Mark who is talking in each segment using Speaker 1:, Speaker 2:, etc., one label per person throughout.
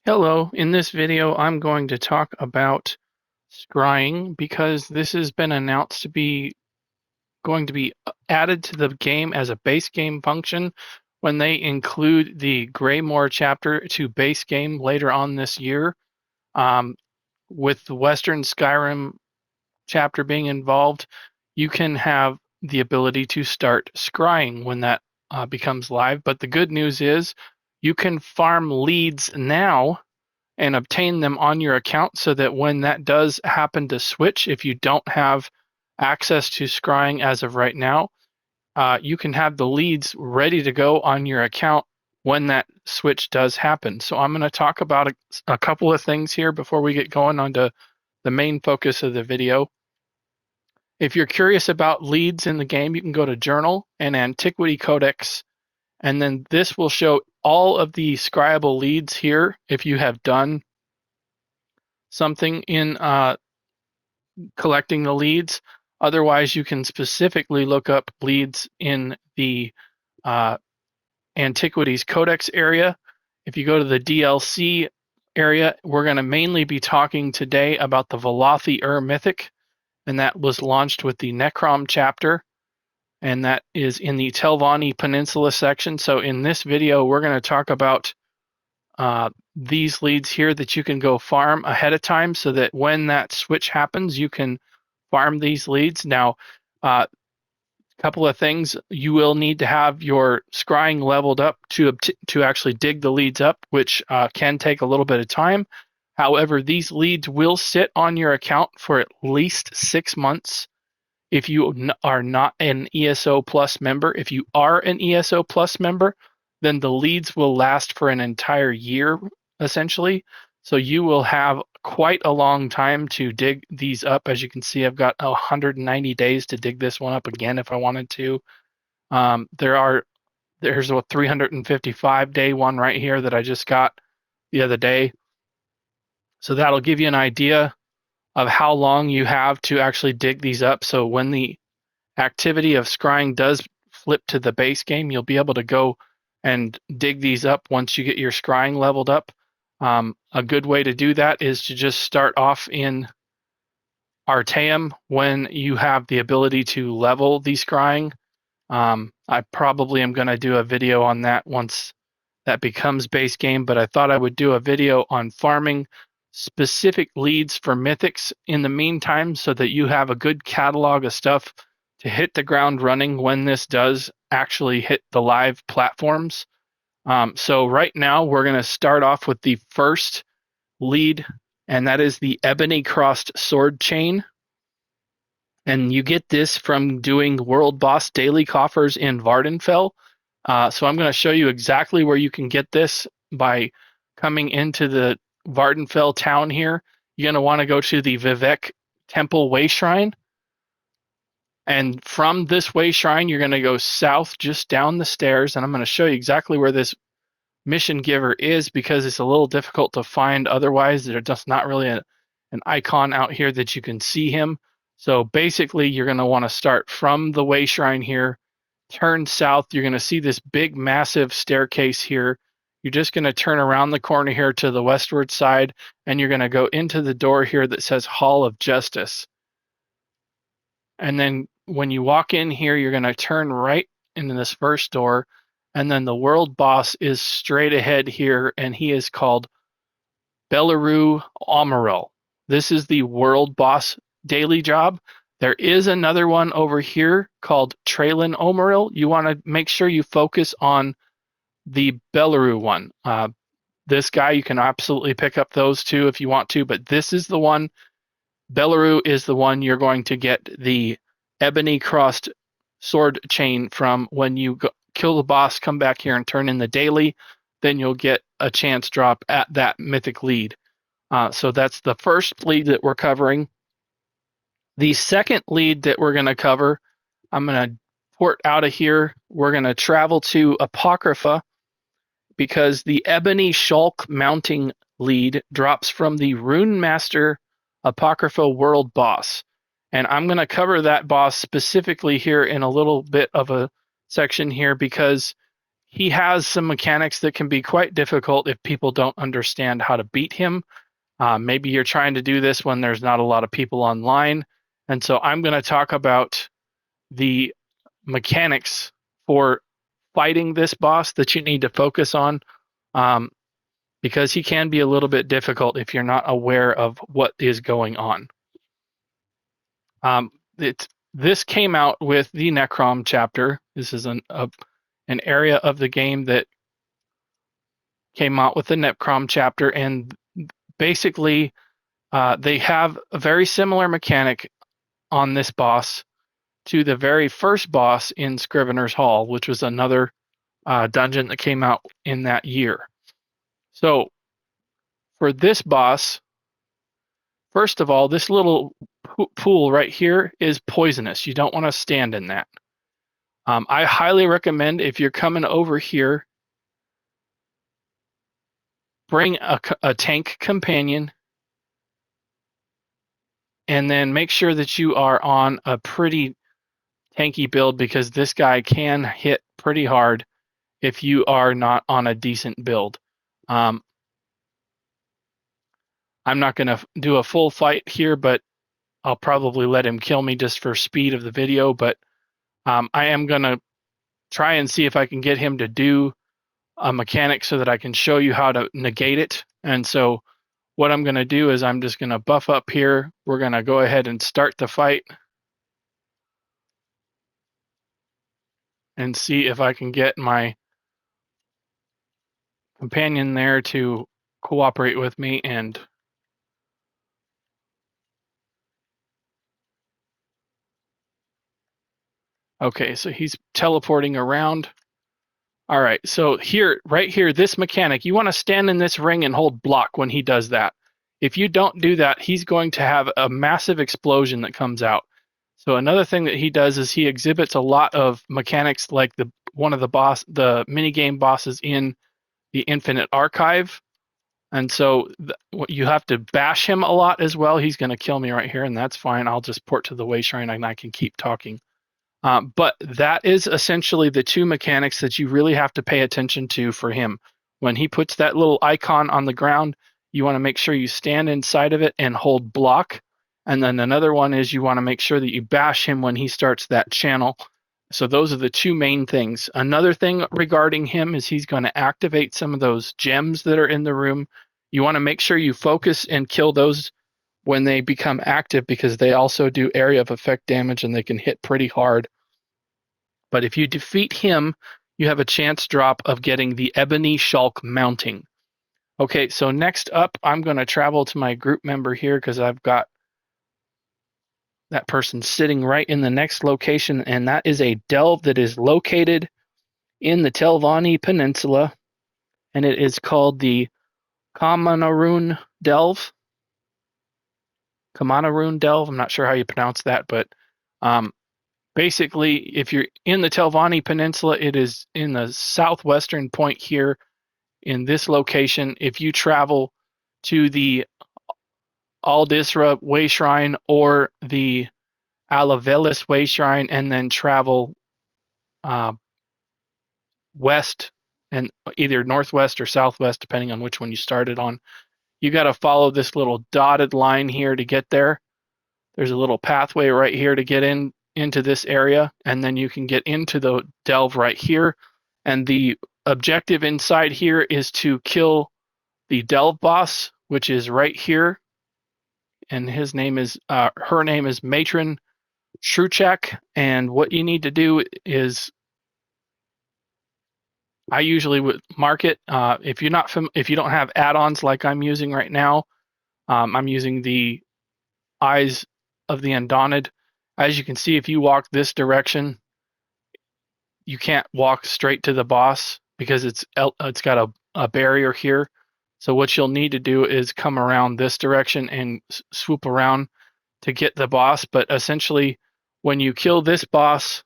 Speaker 1: Hello, in this video I'm going to talk about scrying because this has been announced to be going to be added to the game as a base game function when they include the Greymoor chapter to base game later on this year. Um, with the Western Skyrim chapter being involved, you can have the ability to start scrying when that becomes live. But the good news is you can farm leads now and obtain them on your account so that when that does happen to switch, if you don't have access to scrying as of right now, you can have the leads ready to go on your account when that switch does happen. So I'm going to talk about a couple of things here before we get going on to the main focus of the video. If you're curious about leads in the game, you can go to Journal and Antiquity Codex, and then this will show all of the scryable leads here if you have done something in collecting the leads. Otherwise, you can specifically look up leads in the uh, Antiquities Codex area. If you go to the DLC area, we're going to mainly be talking today about the Velothi Ur-Mythic, and that was launched with the Necrom chapter, and that is in the Telvanni Peninsula section. So in this video, we're going to talk about these leads here that you can go farm ahead of time so that when that switch happens, you can farm these leads. Now, a couple of things: you will need to have your scrying leveled up to actually dig the leads up, which can take a little bit of time. However, these leads will sit on your account for at least 6 months if you are not an ESO Plus member. If you are an ESO Plus member, then the leads will last for an entire year, essentially. So you will have quite a long time to dig these up. As you can see, I've got 190 days to dig this one up again if I wanted to. There's a 355 day one right here that I just got the other day. So that'll give you an idea of how long you have to actually dig these up. So when the activity of scrying does flip to the base game, you'll be able to go and dig these up once you get your scrying leveled up. A good way to do that is to just start off in Artaeum when you have the ability to level the scrying. I probably am going to do a video on that once that becomes base game, but I thought I would do a video on farming specific leads for mythics in the meantime so that you have a good catalog of stuff to hit the ground running when this does actually hit the live platforms. So right now we're going to start off with the first lead, and that is the Ebony Crossed Sword Chain. And you get this from doing World Boss Daily Coffers in Vvardenfell. So I'm going to show you exactly where you can get this by coming into the Vvardenfell town here. You're going to want to go to the Vivek Temple Way Shrine. And from this way shrine, you're going to go south just down the stairs. And I'm going to show you exactly where this mission giver is because it's a little difficult to find otherwise. There's just not really an icon out here that you can see him. So basically, you're going to want to start from the way shrine here, turn south. You're going to see this big, massive staircase here. You're just going to turn around the corner here to the westward side, and you're going to go into the door here that says Hall of Justice. And then when you walk in here, you're going to turn right into this first door, and then the world boss is straight ahead here, and he is called Velothi Ur-Mage. This is the world boss daily job. There is another one over here called Traylin Ur-Mage. You want to make sure you focus on the Velothi one. This guy, you can absolutely pick up those two if you want to, but this is the one. Velothi is the one you're going to get the Ebony Crossed Sword Chain from when you kill the boss, come back here and turn in the daily. Then you'll get a chance drop at that mythic lead. So that's the first lead that we're covering. The second lead that we're going to cover, I'm going to port out of here. We're going to travel to Apocrypha because the Ebony Shalk mounting lead drops from the Runemaster Apocrypha world boss. And I'm going to cover that boss specifically here in a little bit of a section here because he has some mechanics that can be quite difficult if people don't understand how to beat him. Maybe you're trying to do this when there's not a lot of people online. And so I'm going to talk about the mechanics for fighting this boss that you need to focus on, because he can be a little bit difficult if you're not aware of what is going on. This came out with the Necrom chapter. This is an area of the game that came out with the Necrom chapter, and basically they have a very similar mechanic on this boss to the very first boss in Scrivener's Hall, which was another dungeon that came out in that year. So for this boss, first of all, this little pool right here is poisonous. You don't want to stand in that. I highly recommend, if you're coming over here, bring a tank companion, and then make sure that you are on a pretty tanky build, because this guy can hit pretty hard if you are not on a decent build. I'm not going to do a full fight here, but I'll probably let him kill me just for speed of the video. But I am going to try and see if I can get him to do a mechanic so that I can show you how to negate it. And so what I'm going to do is I'm just going to buff up here. We're going to go ahead and start the fight and see if I can get my companion there to cooperate with me. And okay, so he's teleporting around. All right, so here, right here, this mechanic, you want to stand in this ring and hold block when he does that. If you don't do that, he's going to have a massive explosion that comes out. So another thing that he does is he exhibits a lot of mechanics like the minigame bosses in the Infinite Archive. And so you have to bash him a lot as well. He's going to kill me right here, and that's fine. I'll just port to the way shrine and I can keep talking. But that is essentially the two mechanics that you really have to pay attention to for him. When he puts that little icon on the ground, you want to make sure you stand inside of it and hold block. And then another one is you want to make sure that you bash him when he starts that channel. So those are the two main things. Another thing regarding him is he's going to activate some of those gems that are in the room. You want to make sure you focus and kill those when they become active, because they also do area of effect damage and they can hit pretty hard. But if you defeat him, you have a chance drop of getting the Ebony Shalk mounting. Okay, so next up, I'm going to travel to my group member here because I've got that person sitting right in the next location, and that is a delve that is located in the Telvanni Peninsula, and it is called the Camonnaruhn delve. Camonnaruhn delve, I'm not sure how you pronounce that, but basically, if you're in the Telvanni Peninsula, it is in the southwestern point here in this location. If you travel to the Aldisra Way Shrine or the Alavelis Way Shrine and then travel west, and either northwest or southwest, depending on which one you started on, you got to follow this little dotted line here to get there. There's a little pathway right here to get into this area, and then you can get into the delve right here. And the objective inside here is to kill the delve boss, which is right here, and her name is Matron Shruchak. And what you need to do is, I usually would mark it. If you don't have add-ons like I'm using right now, I'm using the Eyes of the Undaunted. As you can see, if you walk this direction, you can't walk straight to the boss because it's got a barrier here. So what you'll need to do is come around this direction and swoop around to get the boss. But essentially, when you kill this boss,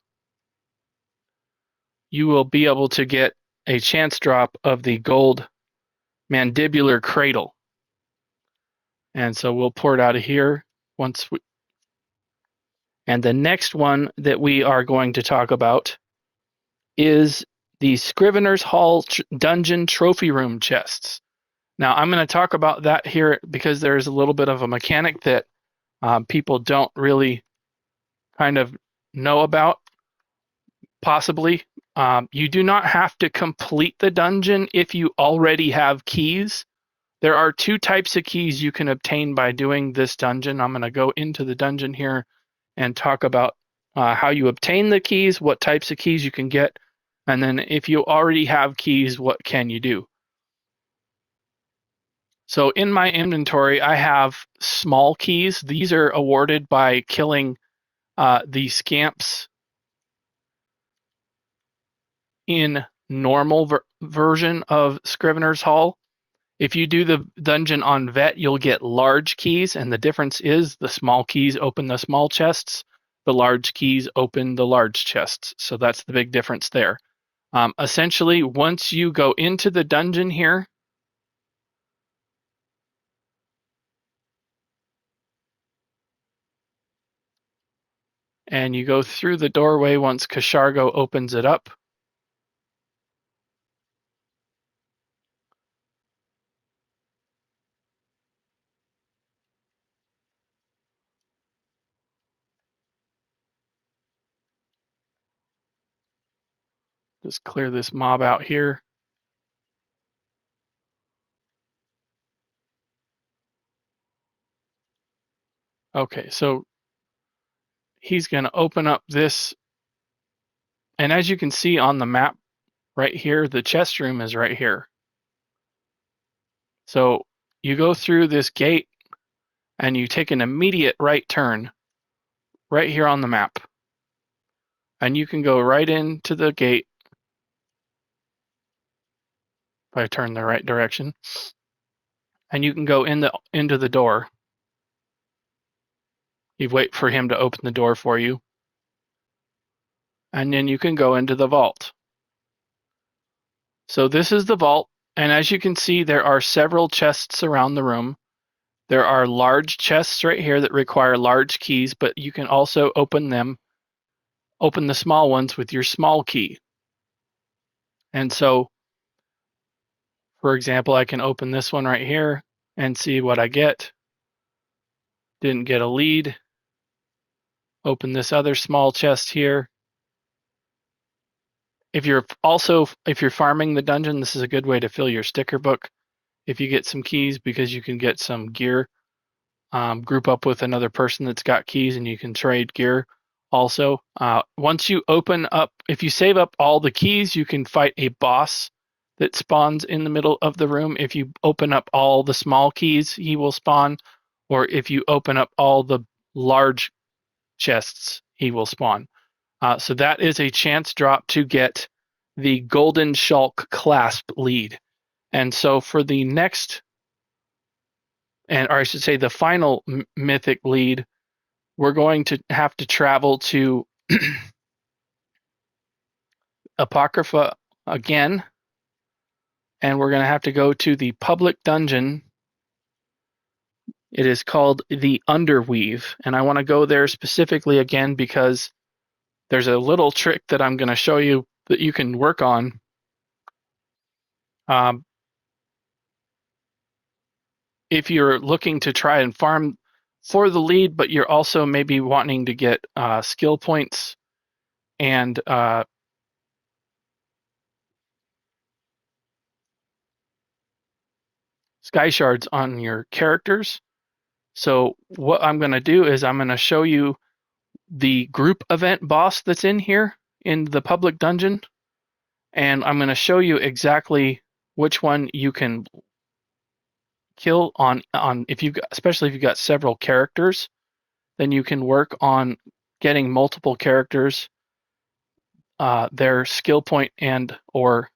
Speaker 1: you will be able to get a chance drop of the gold Mandibular Cradle. And so we'll pour it out of here and the next one that we are going to talk about is the Scrivener's Hall Dungeon Trophy Room chests. Now, I'm going to talk about that here because there's a little bit of a mechanic that people don't really kind of know about, possibly. You do not have to complete the dungeon if you already have keys. There are two types of keys you can obtain by doing this dungeon. I'm going to go into the dungeon here and talk about how you obtain the keys, what types of keys you can get, and then if you already have keys, what can you do? So in my inventory, I have small keys. These are awarded by killing the scamps in normal version of Scrivener's Hall. If you do the dungeon on Vet, you'll get large keys, and the difference is the small keys open the small chests, the large keys open the large chests. So that's the big difference there. Essentially, once you go into the dungeon here, and you go through the doorway once Kashargo opens it up, just clear this mob out here. Okay, so he's going to open up this, and as you can see on the map right here, the chest room is right here. So you go through this gate and you take an immediate right turn right here on the map, and you can go right into the gate if I turn the right direction, and you can go into the door. You wait for him to open the door for you, and then you can go into the vault. So this is the vault, and as you can see, there are several chests around the room. There are large chests right here that require large keys, but you can also open the small ones with your small key. And so, for example, I can open this one right here and see what I get. Didn't get a lead. Open this other small chest here. If you're farming the dungeon, this is a good way to fill your sticker book. If you get some keys, because you can get some gear, group up with another person that's got keys and you can trade gear. Also, once you open up, if you save up all the keys, you can fight a boss that spawns in the middle of the room. If you open up all the small keys, he will spawn. Or if you open up all the large chests, he will spawn. So that is a chance drop to get the Golden Shalk Clasp lead. And so for the next, or I should say the final mythic lead, we're going to have to travel to Apocrypha again, and we're going to have to go to the public dungeon. It is called the Underweave, and I want to go there specifically again because there's a little trick that I'm going to show you that you can work on. If you're looking to try and farm for the lead, but you're also maybe wanting to get skill points and sky shards on your characters. So what I'm going to do is I'm going to show you the group event boss that's in here in the public dungeon, and I'm going to show you exactly which one you can kill on if you, especially if you've got several characters, then you can work on getting multiple characters their skill point and or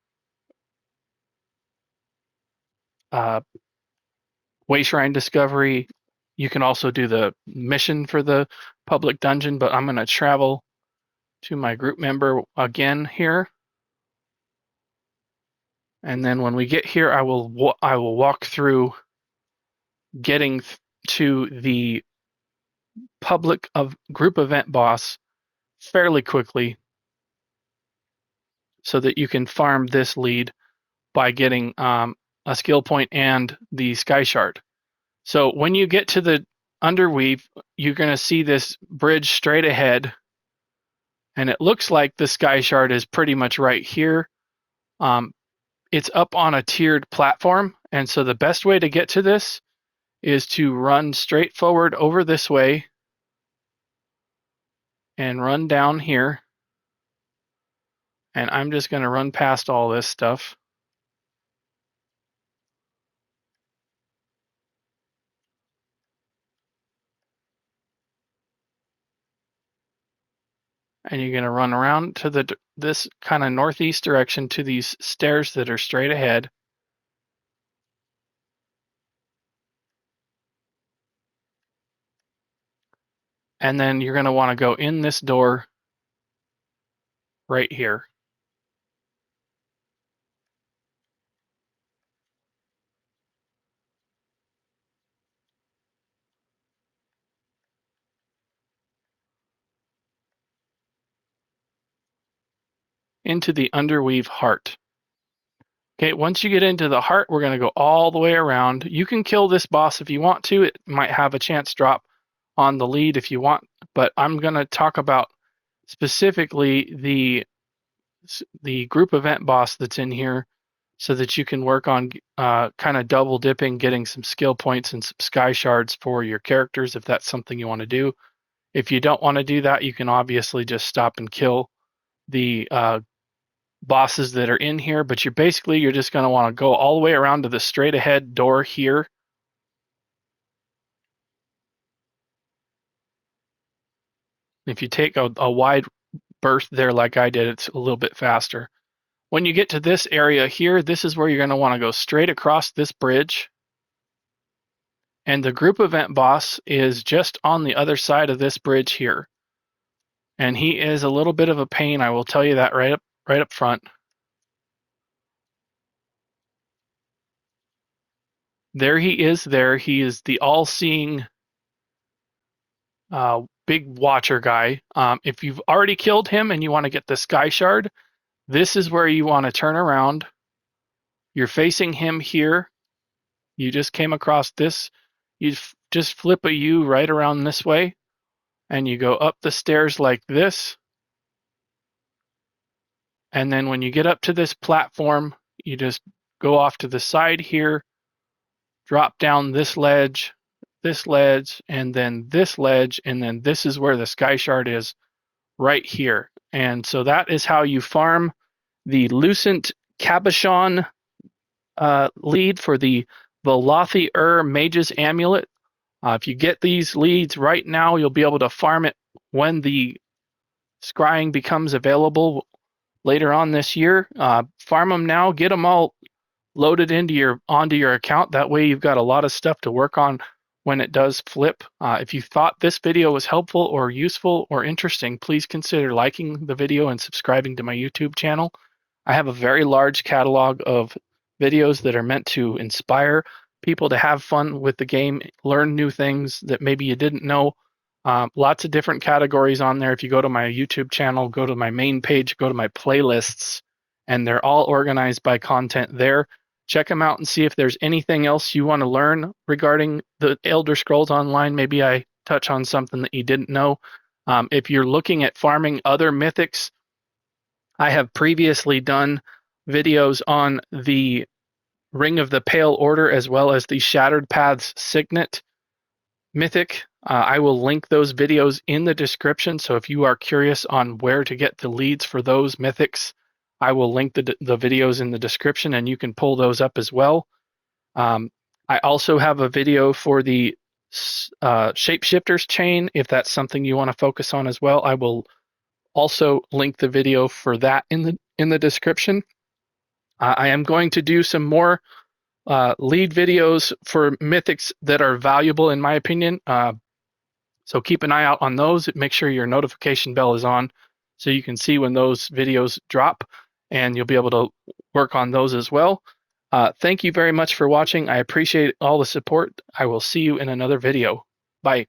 Speaker 1: way shrine discovery. You can also do the mission for the public dungeon, but I'm going to travel to my group member again here. And then when we get here, I will walk through getting to the public group event boss fairly quickly. so that you can farm this lead by getting a skill point and the sky shard. So when you get to the Underweave, you're going to see this bridge straight ahead, and it looks like the sky shard is pretty much right here. It's up on a tiered platform, and so the best way to get to this is to run straight forward over this way and run down here. And I'm just going to run past all this stuff. And you're going to run around to this kind of northeast direction to these stairs that are straight ahead. And then you're going to want to go in this door right here. Into the Underweave heart. Okay, once you get into the heart, we're going to go all the way around. You can kill this boss if you want to. It might have a chance drop on the lead if you want, but I'm going to talk about specifically the group event boss that's in here, so that you can work on kind of double dipping, getting some skill points and some sky shards for your characters if that's something you want to do. If you don't want to do that, you can obviously just stop and kill the bosses that are in here, but you're just going to want to go all the way around to the straight ahead door here. If you take a wide berth there like I did, it's a little bit faster. When you get to this area here, this is where you're going to want to go straight across this bridge. And the group event boss is just on the other side of this bridge here. And he is a little bit of a pain, I will tell you that right up front. There he is there. He is the all-seeing big watcher guy. If you've already killed him and you want to get the sky shard, this is where you want to turn around. You're facing him here. You just came across this. You just flip a U right around this way, and you go up the stairs like this. And then when you get up to this platform, you just go off to the side here, drop down this ledge, and then this ledge, and then this is where the sky shard is, right here. And so that is how you farm the Lucent Cabochon lead for the Velothi Ur-Mage's Amulet. If you get these leads right now, you'll be able to farm it when the Scrying becomes available later on this year. Farm them now, get them all loaded onto your account. That way you've got a lot of stuff to work on when it does flip. If you thought this video was helpful or useful or interesting, please consider liking the video and subscribing to my YouTube channel. I have a very large catalog of videos that are meant to inspire people to have fun with the game, learn new things that maybe you didn't know. Lots of different categories on there. If you go to my YouTube channel, go to my main page, go to my playlists, and they're all organized by content there. Check them out and see if there's anything else you want to learn regarding the Elder Scrolls Online. Maybe I touch on something that you didn't know. If you're looking at farming other mythics, I have previously done videos on the Ring of the Pale Order as well as the Shattered Paths Signet mythic. I will link those videos in the description, so if you are curious on where to get the leads for those mythics, I will link the videos in the description and you can pull those up as well. I also have a video for the Shapeshifters chain, if that's something you want to focus on as well. I will also link the video for that in the description. I am going to do some more lead videos for mythics that are valuable in my opinion. So keep an eye out on those. Make sure your notification bell is on so you can see when those videos drop, and you'll be able to work on those as well. Thank you very much for watching. I appreciate all the support. I will see you in another video. Bye.